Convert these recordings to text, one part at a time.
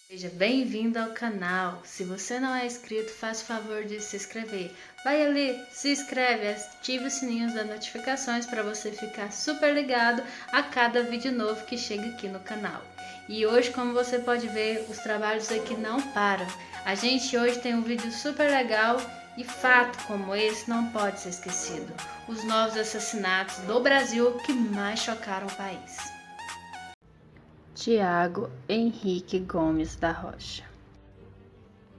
Seja bem-vindo ao canal. Se você não é inscrito, faça o favor de se inscrever. Vai ali, se inscreve, ative os sininhos das notificações para você ficar super ligado a cada vídeo novo que chega aqui no canal. E hoje, como você pode ver, os trabalhos aqui não param. A gente hoje tem um vídeo super legal e fato como esse não pode ser esquecido. Os novos assassinatos do Brasil que mais chocaram o país. Tiago Henrique Gomes da Rocha,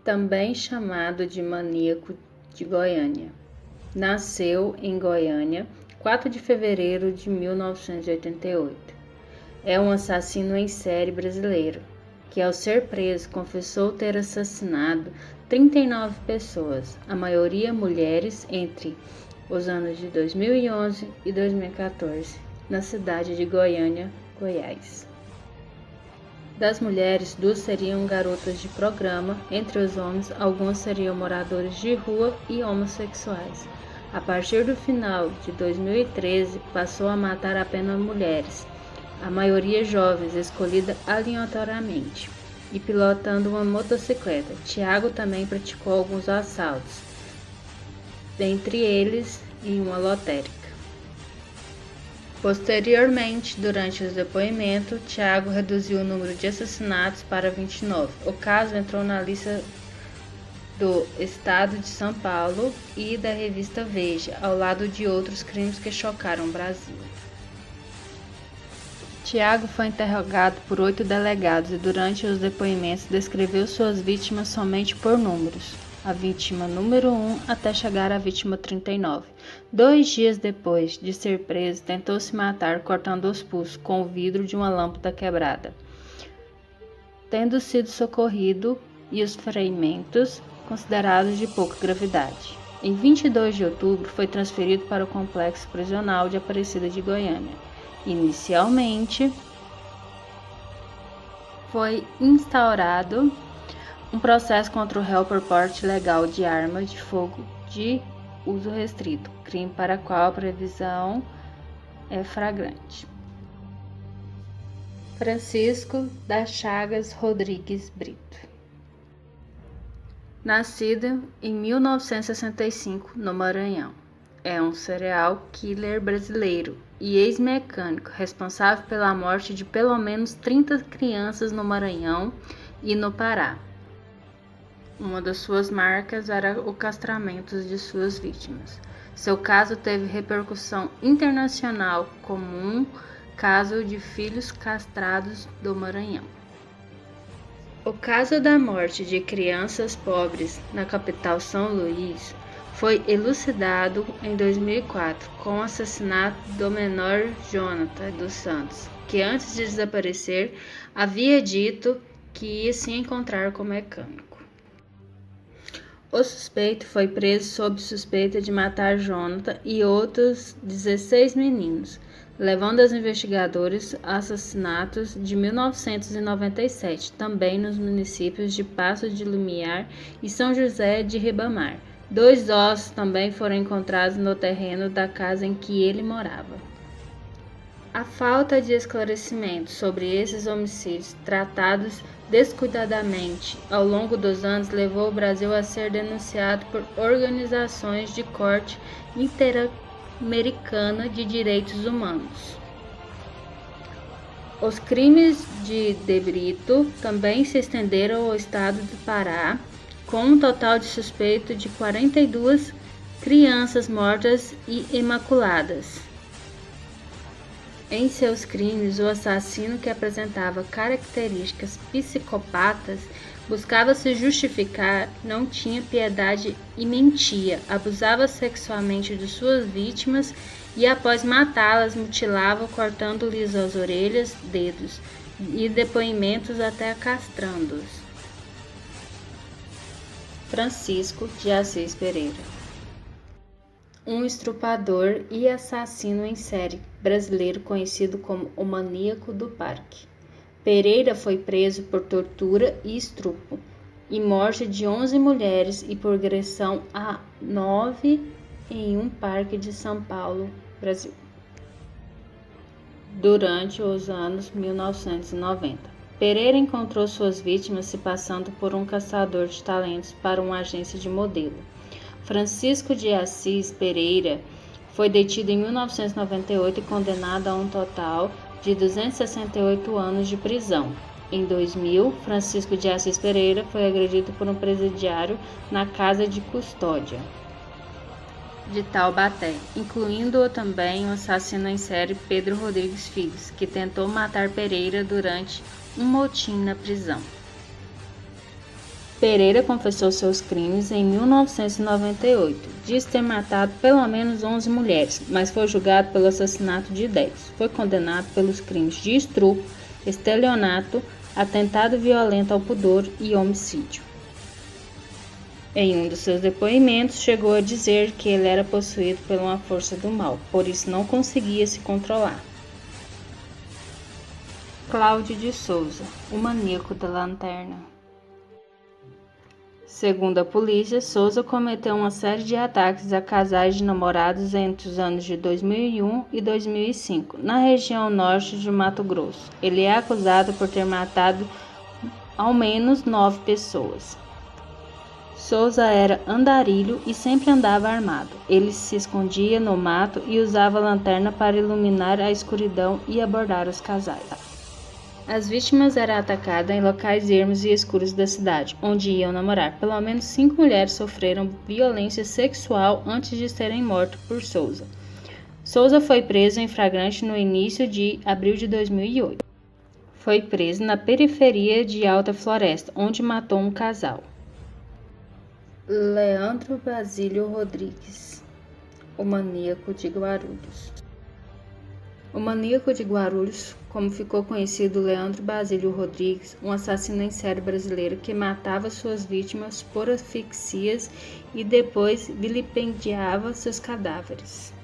também chamado de Maníaco de Goiânia, nasceu em Goiânia, 4 de fevereiro de 1988. É um assassino em série brasileiro, que ao ser preso confessou ter assassinado 39 pessoas, a maioria mulheres, entre os anos de 2011 e 2014, na cidade de Goiânia, Goiás. Das mulheres, 2 seriam garotas de programa, entre os homens, alguns seriam moradores de rua e homossexuais. A partir do final de 2013, passou a matar apenas mulheres, a maioria jovens, escolhida aleatoriamente, e pilotando uma motocicleta. Tiago também praticou alguns assaltos, dentre eles em uma lotérica. Posteriormente, durante os depoimentos, Tiago reduziu o número de assassinatos para 29. O caso entrou na lista do Estado de São Paulo e da revista Veja, ao lado de outros crimes que chocaram o Brasil. Tiago foi interrogado por 8 delegados e durante os depoimentos descreveu suas vítimas somente por números. A vítima número 1 até chegar à vítima 39. 2 dias depois de ser preso, tentou se matar cortando os pulsos com o vidro de uma lâmpada quebrada, tendo sido socorrido e os ferimentos considerados de pouca gravidade. Em 22 de outubro, foi transferido para o complexo prisional de Aparecida de Goiânia. Inicialmente, foi instaurado um processo contra o réu por porte ilegal de arma de fogo de uso restrito, crime para qual a previsão é flagrante. Francisco das Chagas Rodrigues Brito, nascido em 1965 no Maranhão, é um serial killer brasileiro e ex-mecânico responsável pela morte de pelo menos 30 crianças no Maranhão e no Pará. Uma das suas marcas era o castramento de suas vítimas. Seu caso teve repercussão internacional como um caso de filhos castrados do Maranhão. O caso da morte de crianças pobres na capital São Luís foi elucidado em 2004 com o assassinato do menor Jonathan dos Santos, que antes de desaparecer havia dito que ia se encontrar com o mecânico. O suspeito foi preso sob suspeita de matar Jonathan e outros 16 meninos, levando os investigadores a assassinatos de 1997, também nos municípios de Paços de Lumiar e São José de Ribamar. 2 ossos também foram encontrados no terreno da casa em que ele morava. A falta de esclarecimento sobre esses homicídios tratados descuidadamente ao longo dos anos levou o Brasil a ser denunciado por organizações de corte interamericana de direitos humanos. Os crimes de De Brito também se estenderam ao estado do Pará, com um total de suspeito de 42 crianças mortas e imaculadas. Em seus crimes, o assassino, que apresentava características psicopatas, buscava se justificar, não tinha piedade e mentia, abusava sexualmente de suas vítimas e, após matá-las, mutilava, cortando-lhes as orelhas, dedos e depoimentos até castrando-os. Francisco de Assis Pereira, um estrupador e assassino em série brasileiro conhecido como o Maníaco do Parque. Pereira foi preso por tortura e estupro e morte de 11 mulheres e por agressão a 9 em um parque de São Paulo, Brasil, durante os anos 1990. Pereira encontrou suas vítimas se passando por um caçador de talentos para uma agência de modelo. Francisco de Assis Pereira foi detido em 1998 e condenado a um total de 268 anos de prisão. Em 2000, Francisco de Assis Pereira foi agredido por um presidiário na casa de custódia de Taubaté, incluindo também o assassino em série Pedro Rodrigues Filho, que tentou matar Pereira durante um motim na prisão. Pereira confessou seus crimes em 1998. Diz ter matado pelo menos 11 mulheres, mas foi julgado pelo assassinato de 10. Foi condenado pelos crimes de estupro, estelionato, atentado violento ao pudor e homicídio. Em um dos seus depoimentos, chegou a dizer que ele era possuído por uma força do mal, por isso não conseguia se controlar. Cláudio de Souza, o maníaco da lanterna. Segundo a polícia, Souza cometeu uma série de ataques a casais de namorados entre os anos de 2001 e 2005, na região norte de Mato Grosso. Ele é acusado por ter matado ao menos 9 pessoas. Souza era andarilho e sempre andava armado. Ele se escondia no mato e usava a lanterna para iluminar a escuridão e abordar os casais. As vítimas eram atacadas em locais ermos e escuros da cidade, onde iam namorar. Pelo menos 5 mulheres sofreram violência sexual antes de serem mortas por Souza. Souza foi preso em flagrante no início de abril de 2008. Foi preso na periferia de Alta Floresta, onde matou um casal. Leandro Basílio Rodrigues, o maníaco de Guarulhos. O maníaco de Guarulhos, como ficou conhecido Leandro Basílio Rodrigues, um assassino em série brasileiro que matava suas vítimas por asfixias e depois vilipendiava seus cadáveres.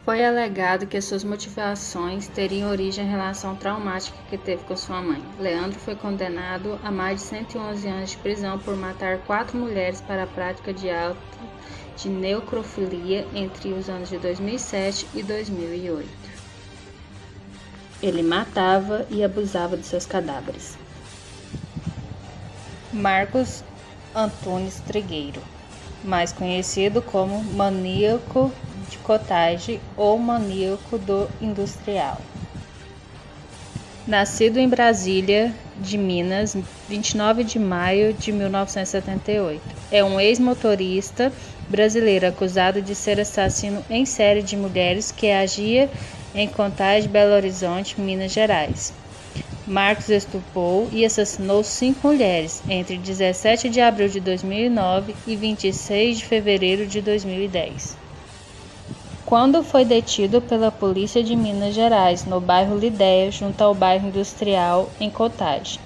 Foi alegado que suas motivações teriam origem em relação traumática que teve com sua mãe. Leandro foi condenado a mais de 111 anos de prisão por matar 4 mulheres para a prática de ato de necrofilia entre os anos de 2007 e 2008. Ele matava e abusava de seus cadáveres. Marcos Antunes Trigueiro, mais conhecido como maníaco de Cottage ou maníaco do industrial. Nascido em Brasília, de Minas, 29 de maio de 1978. É um ex-motorista brasileiro acusado de ser assassino em série de mulheres que agia em Contagem, Belo Horizonte, Minas Gerais. Marcos estuprou e assassinou 5 mulheres entre 17 de abril de 2009 e 26 de fevereiro de 2010. Quando foi detido pela polícia de Minas Gerais, no bairro Lidéia, junto ao bairro Industrial, em Contagem.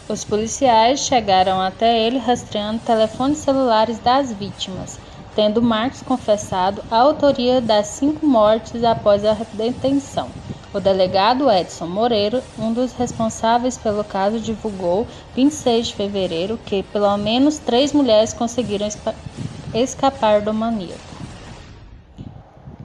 Os policiais chegaram até ele rastreando telefones celulares das vítimas, tendo Marcos confessado a autoria das 5 mortes após a detenção. O delegado Edson Moreira, um dos responsáveis pelo caso, divulgou, 26 de fevereiro, que pelo menos 3 mulheres conseguiram escapar do maníaco.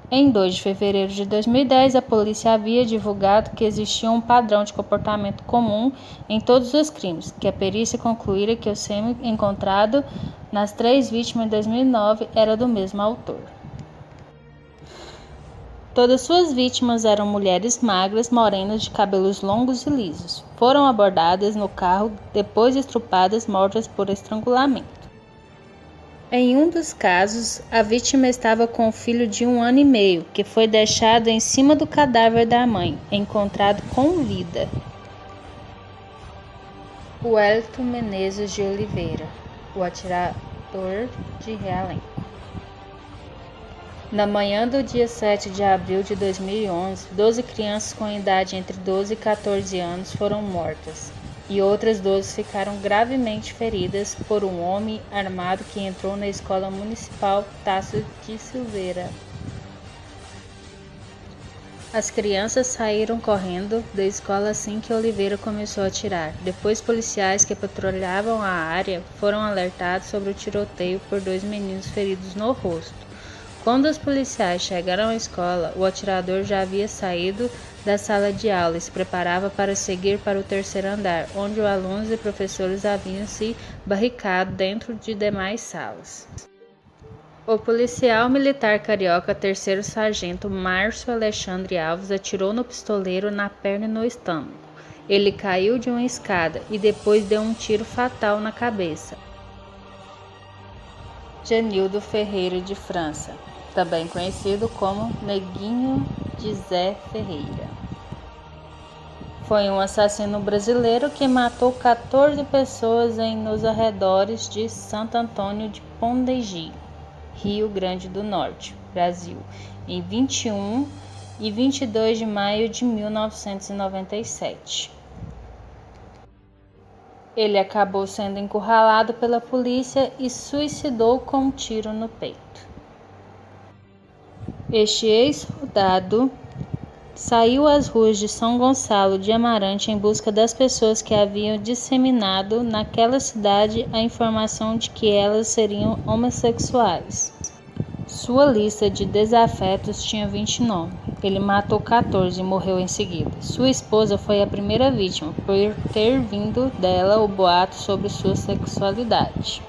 Em 2 de fevereiro de 2010, a polícia havia divulgado que existia um padrão de comportamento comum em todos os crimes, que a perícia concluíra que o sêmen encontrado nas 3 vítimas em 2009 era do mesmo autor. Todas suas vítimas eram mulheres magras, morenas, de cabelos longos e lisos. Foram abordadas no carro, depois estrupadas, mortas por estrangulamento. Em um dos casos, a vítima estava com um filho de 1 ano e meio, que foi deixado em cima do cadáver da mãe, encontrado com vida. Wellington Menezes de Oliveira, o atirador de Realengo. Na manhã do dia 7 de abril de 2011, 12 crianças com idade entre 12 e 14 anos foram mortas, e outras 12 ficaram gravemente feridas por um homem armado que entrou na escola municipal Tássio de Silveira. As crianças saíram correndo da escola assim que Oliveira começou a atirar. Depois, policiais que patrulhavam a área foram alertados sobre o tiroteio por 2 meninos feridos no rosto. Quando os policiais chegaram à escola, o atirador já havia saído da sala de aula e se preparava para seguir para o terceiro andar, onde os alunos e professores haviam se barricado dentro de demais salas. O policial militar carioca terceiro sargento Márcio Alexandre Alves atirou no pistoleiro na perna e no estômago. Ele caiu de uma escada e depois deu um tiro fatal na cabeça. Genildo Ferreira de França, também conhecido como Neguinho de Zé Ferreira, foi um assassino brasileiro que matou 14 pessoas nos arredores de Santo Antônio de Pondegi, Rio Grande do Norte, Brasil, em 21 e 22 de maio de 1997. Ele acabou sendo encurralado pela polícia e suicidou com um tiro no peito. Este ex-soldado saiu às ruas de São Gonçalo de Amarante em busca das pessoas que haviam disseminado naquela cidade a informação de que elas seriam homossexuais. Sua lista de desafetos tinha 20 nomes. Ele matou 14 e morreu em seguida. Sua esposa foi a primeira vítima, por ter vindo dela o boato sobre sua sexualidade.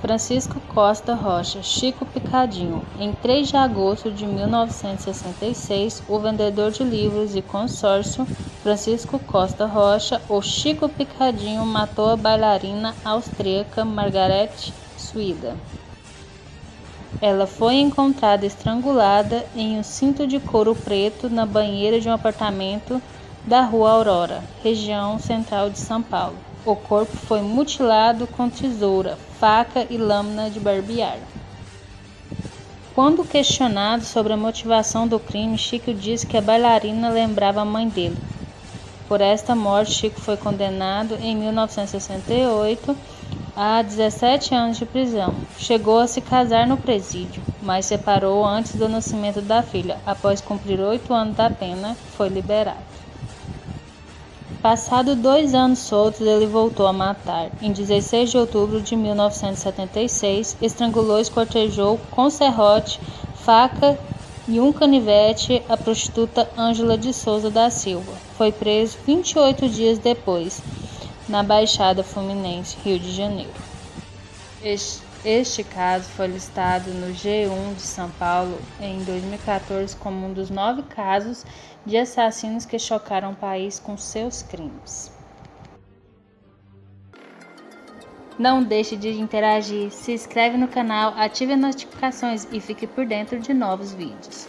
Francisco Costa Rocha Chico Picadinho. Em 3 de agosto de 1966, o vendedor de livros e consórcio Francisco Costa Rocha, o Chico Picadinho, matou a bailarina austríaca Margarete Suida. Ela foi encontrada estrangulada em um cinto de couro preto na banheira de um apartamento da Rua Aurora, região central de São Paulo. O corpo foi mutilado com tesoura, faca e lâmina de barbear. Quando questionado sobre a motivação do crime, Chico disse que a bailarina lembrava a mãe dele. Por esta morte, Chico foi condenado em 1968 a 17 anos de prisão. Chegou a se casar no presídio, mas separou antes do nascimento da filha. Após cumprir 8 anos da pena, foi liberado. Passado 2 anos soltos, ele voltou a matar. Em 16 de outubro de 1976, estrangulou e esquartejou com serrote, faca e um canivete a prostituta Ângela de Souza da Silva. Foi preso 28 dias depois, na Baixada Fluminense, Rio de Janeiro. Este caso foi listado no G1 de São Paulo em 2014 como um dos 9 casos de assassinos que chocaram o país com seus crimes. Não deixe de interagir, se inscreve no canal, ative as notificações e fique por dentro de novos vídeos.